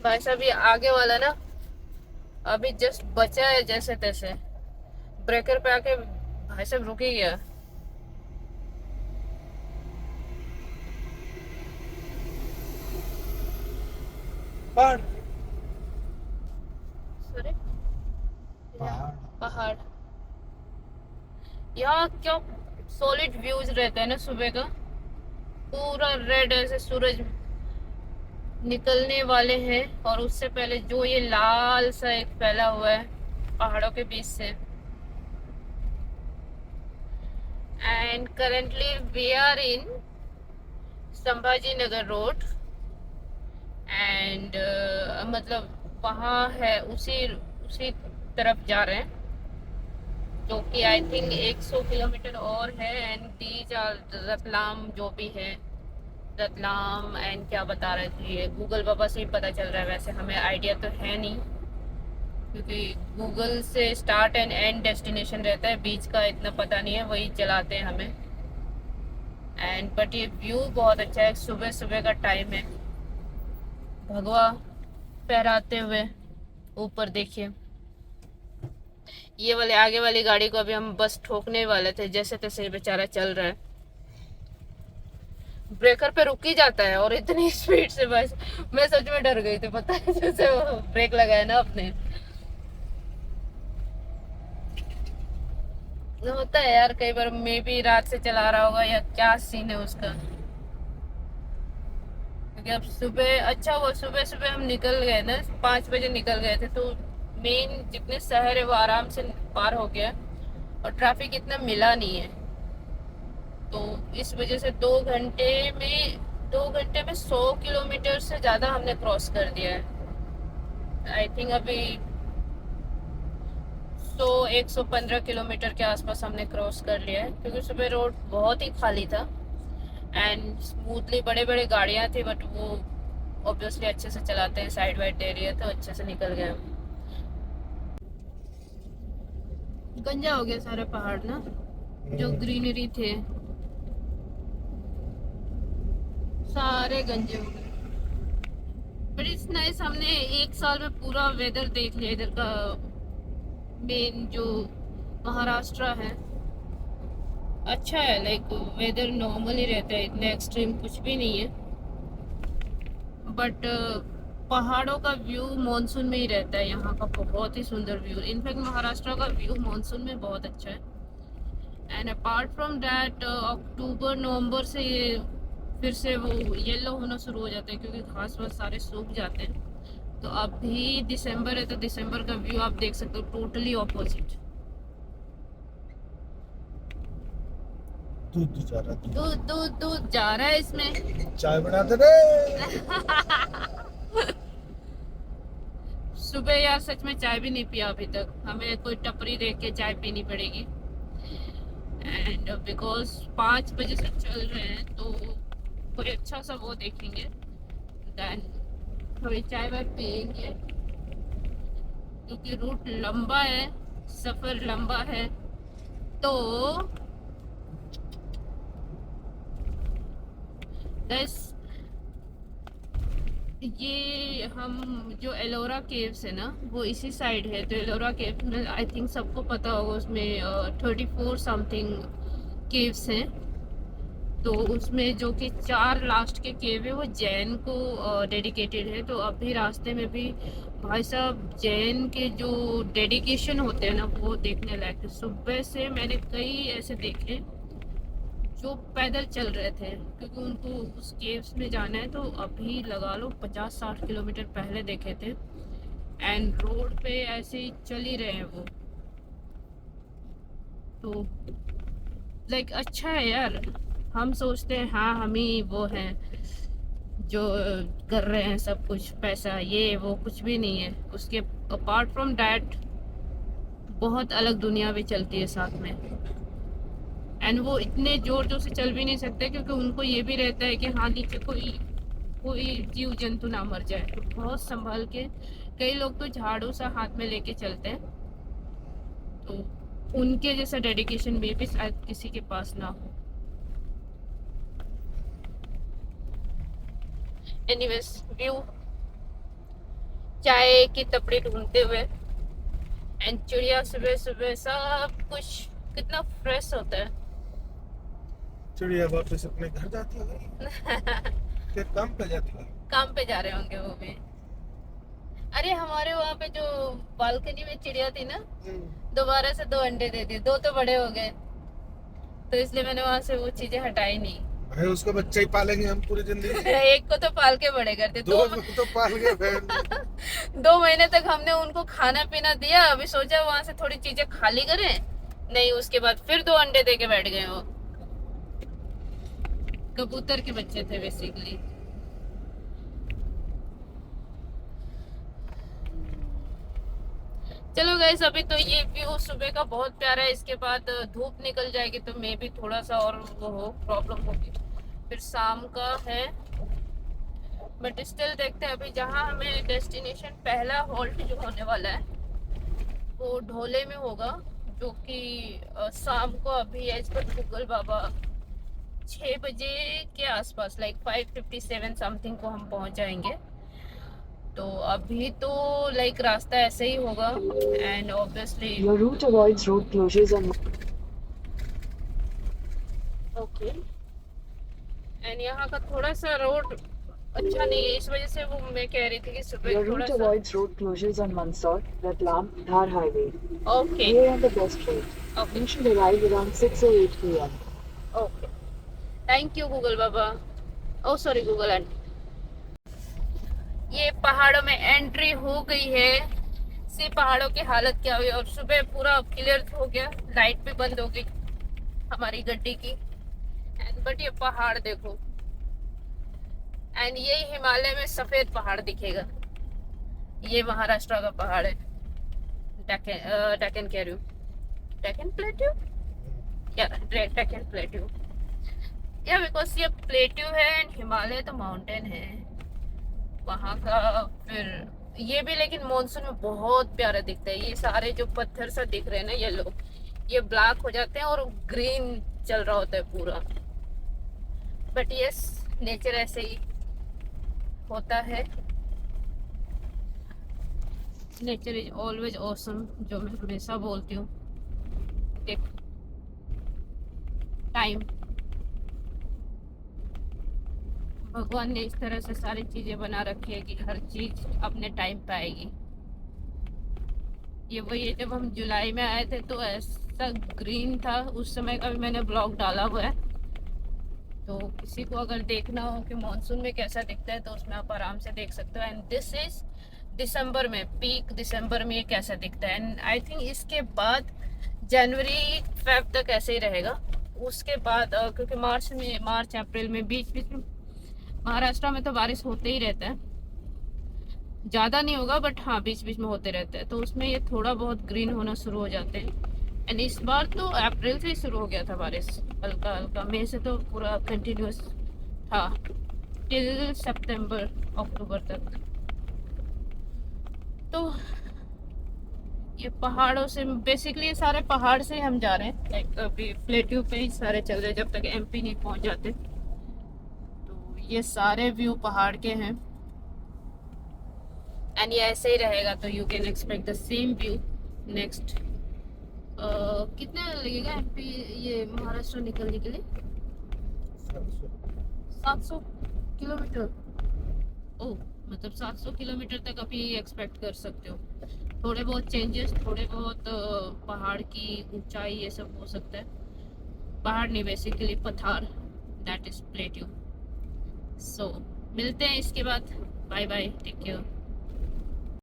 भाई साहब ये आगे वाला ना अभी जस्ट बचा है जैसे तैसे, ब्रेकर पे आके भाई साहब रुक ही गया। पहाड़। सॉरी। पहाड़। पहाड़। यहाँ क्या सॉलिड व्यूज रहता है ना सुबह का, पूरा रेड ऐसे सूरज निकलने वाले हैं, और उससे पहले जो ये लाल सा एक फैला हुआ है पहाड़ों के बीच से। And currently we are in Sambhaji Nagar road, and मतलब वहाँ है उसी उसी तरफ जा रहे हैं, जो कि आई थिंक 100 किलोमीटर और है। एंड दीज आर रतलाम जो भी है, रतलाम। एंड क्या बता रहे थे ये, गूगल बाबा से ही पता चल रहा है, वैसे हमें आइडिया तो है नहीं, क्योंकि गूगल से स्टार्ट एंड एंड डेस्टिनेशन रहता है, बीच का इतना पता नहीं है, वही चलाते हैं हमें। एंड बट ये व्यू बहुत अच्छा है, सुबह सुबह का टाइम है, भगवा फहराते हुए ऊपर देखिए। ये वाले आगे वाली गाड़ी को अभी हम बस ठोकने वाले थे, जैसे तैसे बेचारा चल रहा है, ब्रेकर पे रुक ही जाता है, और इतनी स्पीड से बस मैं सच में डर गई थी, पता है जैसे वो ब्रेक लगाया ना अपने। होता है यार कई बार, मे भी रात से चला रहा होगा या क्या सीन है उसका, क्योंकि अब सुबह अच्छा वो सुबह सुबह हम निकल गए ना, 5 बजे निकल गए थे, तो मेन जितने शहर है वो आराम से पार हो गया, और ट्रैफिक इतना मिला नहीं है, तो इस वजह से 2 घंटे में 100 किलोमीटर से ज्यादा हमने क्रॉस कर दिया है। आई थिंक अभी 115 किलोमीटर के आसपास हमने क्रॉस कर लिया है, क्योंकि सुबह रोड बहुत ही खाली था, एंड स्मूथली बड़े बड़े गाड़ियां थी, बट वो ऑब्वियसली अच्छे से चलाते हैं, साइड वाइड एरिया तो अच्छे से निकल गए। गंजा हो गया सारे पहाड़ ना, जो ग्रीनरी थे सारे गंजे हो गए। बट इट्स नाइस, हमने एक साल में पूरा वेदर देख लिया इधर का। मेन जो महाराष्ट्र है अच्छा है, लाइक वेदर नॉर्मल ही रहता है, इतना एक्सट्रीम कुछ भी नहीं है, बट पहाड़ों का व्यू मानसून में ही रहता है, यहाँ का बहुत ही सुंदर व्यू, इनफैक्ट महाराष्ट्र का व्यू मानसून में बहुत अच्छा है। एंड अपार्ट फ्रॉम दैट अक्टूबर नवंबर से ये फिर से वो येलो होना शुरू हो जाता है, क्योंकि घास वास सारे सूख जाते हैं। तो अभी दिसंबर है, तो दिसंबर का व्यू आप देख सकते हो टोटली ऑपोजिट। दूध जा रहा है, दूध दूध दूध जा रहा है इसमें। चाय बनाते थे। सुबह यार सच में चाय भी नहीं पिया अभी तक, हमें कोई टपरी देख के चाय पीनी पड़ेगी। एंड बिकॉज 5 बजे से चल रहे हैं, तो कोई अच्छा सा वो देखेंगे, देन थोड़ी चाय वाय पियेंगे, क्योंकि रूट लंबा है, सफर लंबा है, तो बस ये हम जो एलोरा केव्स है ना वो इसी साइड है, तो एलोरा केव्स में आई थिंक सबको पता होगा, उसमें 34 समथिंग केव्स हैं, तो उसमें जो कि 4 लास्ट के केव है वो जैन को डेडिकेटेड है। तो अभी रास्ते में भी भाई साहब जैन के जो डेडिकेशन होते हैं ना वो देखने लायक है। सुबह से मैंने कई ऐसे देखे जो पैदल चल रहे थे, क्योंकि उनको उस केव्स में जाना है, तो अभी लगा लो 50-60 किलोमीटर पहले देखे थे, एंड रोड पे ऐसे ही चल ही रहे हैं वो, तो लाइक अच्छा है यार। हम सोचते हैं हाँ हम ही वो हैं जो कर रहे हैं सब कुछ, पैसा ये वो कुछ भी नहीं है, उसके अपार्ट फ्रॉम डैट बहुत अलग दुनिया भी चलती है साथ में। एंड वो इतने जोर जोर से चल भी नहीं सकते, क्योंकि उनको ये भी रहता है कि हाँ नीचे कोई कोई जीव जंतु ना मर जाए, तो बहुत संभाल के। कई लोग तो झाड़ू सा हाथ में लेके चलते हैं, तो उनके जैसा डेडिकेशन में भी शायद किसी के पास ना हो। एनीवेज व्यू चाय की तपड़ी ढूंढते हुए, एंड चिड़िया सुबह सुबह सब कुछ कितना फ्रेश होता है। चिड़िया वापस अपने घर जाती है फिर काम पे जाती है। काम पे जा रहे होंगे वो भी। अरे हमारे वहाँ पे जो बालकनी में चिड़िया थी ना, दोबारा से 2 अंडे दे दिए, 2 तो बड़े हो गए, तो इसलिए मैंने वहां से वो चीजें हटाई नहीं। भाई उसका बच्चा ही पालेंगे हम पूरी जिंदगी। एक को तो पाल के बड़े करते, दो को तो पाल के फिर 2 महीने तक हमने उनको खाना पीना दिया, अभी सोचा वहां से थोड़ी चीजें खाली करें, नहीं उसके बाद फिर 2 अंडे दे के बैठ गए। वो कबूतर के बच्चे थे बेसिकली। चलो गाइस, अभी तो ये व्यू सुबह का बहुत प्यारा है, इसके बाद धूप निकल जाएगी तो मे भी थोड़ा सा और वो हो प्रॉब्लम होगी, फिर शाम का है। बट स्टिल देखते हैं, अभी जहाँ हमें डेस्टिनेशन पहला हॉल्ट जो होने वाला है वो ढोले में होगा, जो कि शाम को अभी एज पर गूगल बाबा 6 बजे के आसपास, लाइक 5:57 समथिंग को हम पहुंच जाएंगे। तो अभी तो लाइक रास्ता ऐसे ही होगा, and obviously Your route avoids road closures and okay, and यहाँ का थोड़ा सा रोड अच्छा नहीं है, इस वजह से वो मैं कह रही थी कि your सुबह थोड़ा route सा। avoids road closures on Mandsaur, Ratlam, Dhar Highway. Okay We are on the best route. Okay You should arrive around 6 or 8 p.m. Okay, thank you Google बाबा, ओ सॉरी गूगल आंटी। ये पहाड़ों में entry हो गई है, सी पहाड़ों की हालत क्या हुई, और सुबह पूरा क्लियर हो गया, लाइट भी बंद हो गई हमारी गड्डी की। एंड बट ये पहाड़ देखो, एंड ये हिमालय में सफेद पहाड़ दिखेगा, ये महाराष्ट्र का पहाड़ है, डेक्कन कह रही हूँ, डेक्कन प्लेट्यू या डेक्कन प्लेट्यू, या बिकॉज ये प्लेट्यू है एंड हिमालय तो माउंटेन है वहाँ का। फिर ये भी लेकिन मॉनसून में बहुत प्यारा दिखता है, ये सारे जो पत्थर सा दिख रहे हैं ना येलो, ये ब्लैक हो जाते हैं और ग्रीन चल रहा होता है पूरा। बट यस, नेचर ऐसे ही होता है, नेचर इज ऑलवेज ऑसम, जो मैं हमेशा बोलती हूँ। देख टाइम, भगवान ने इस तरह से सारी चीजें बना रखी है कि हर चीज अपने टाइम पे आएगी। ये वही है, जब हम जुलाई में आए थे तो ऐसा ग्रीन था, उस समय का भी मैंने ब्लॉग डाला हुआ है, तो किसी को अगर देखना हो कि मानसून में कैसा दिखता है तो उसमें आप आराम से देख सकते हो। एंड दिस इज दिसंबर में, पीक दिसंबर में ये कैसा दिखता है। एंड आई थिंक इसके बाद जनवरी फेब तक ऐसे ही रहेगा, उसके बाद क्योंकि मार्च अप्रैल में बीच बीच में महाराष्ट्र में तो बारिश होते ही रहता है, ज़्यादा नहीं होगा बट हाँ बीच बीच में होते रहते हैं, तो उसमें ये थोड़ा बहुत ग्रीन होना शुरू हो जाते हैं। एंड इस बार तो अप्रैल से ही शुरू हो गया था बारिश, हल्का हल्का, मई से तो पूरा कंटिन्यूस था टिल सितंबर अक्टूबर तक। तो ये पहाड़ों से बेसिकली, ये सारे पहाड़ से हम जा रहे हैं, लाइक अभी प्लेट्यू पे ही सारे चल रहे हैं जब तक एमपी नहीं पहुंच जाते। ये सारे व्यू पहाड़ के हैं, एंड ये ऐसे ही रहेगा, तो you can expect the same view next. कितना लगेगा एमपी ये महाराष्ट्र निकलने के लिए? 700 किलोमीटर। ओह, मतलब 700 किलोमीटर तक अभी एक्सपेक्ट कर सकते हो। थोड़े बहुत चेंजेस, थोड़े बहुत पहाड़ की ऊंचाई ये सब हो सकता है, पहाड़ नहीं बेसिकली पठार, दैट इज प्लेट्यू। सो मिलते हैं इसके बाद, बाय बाय, टेक केयर।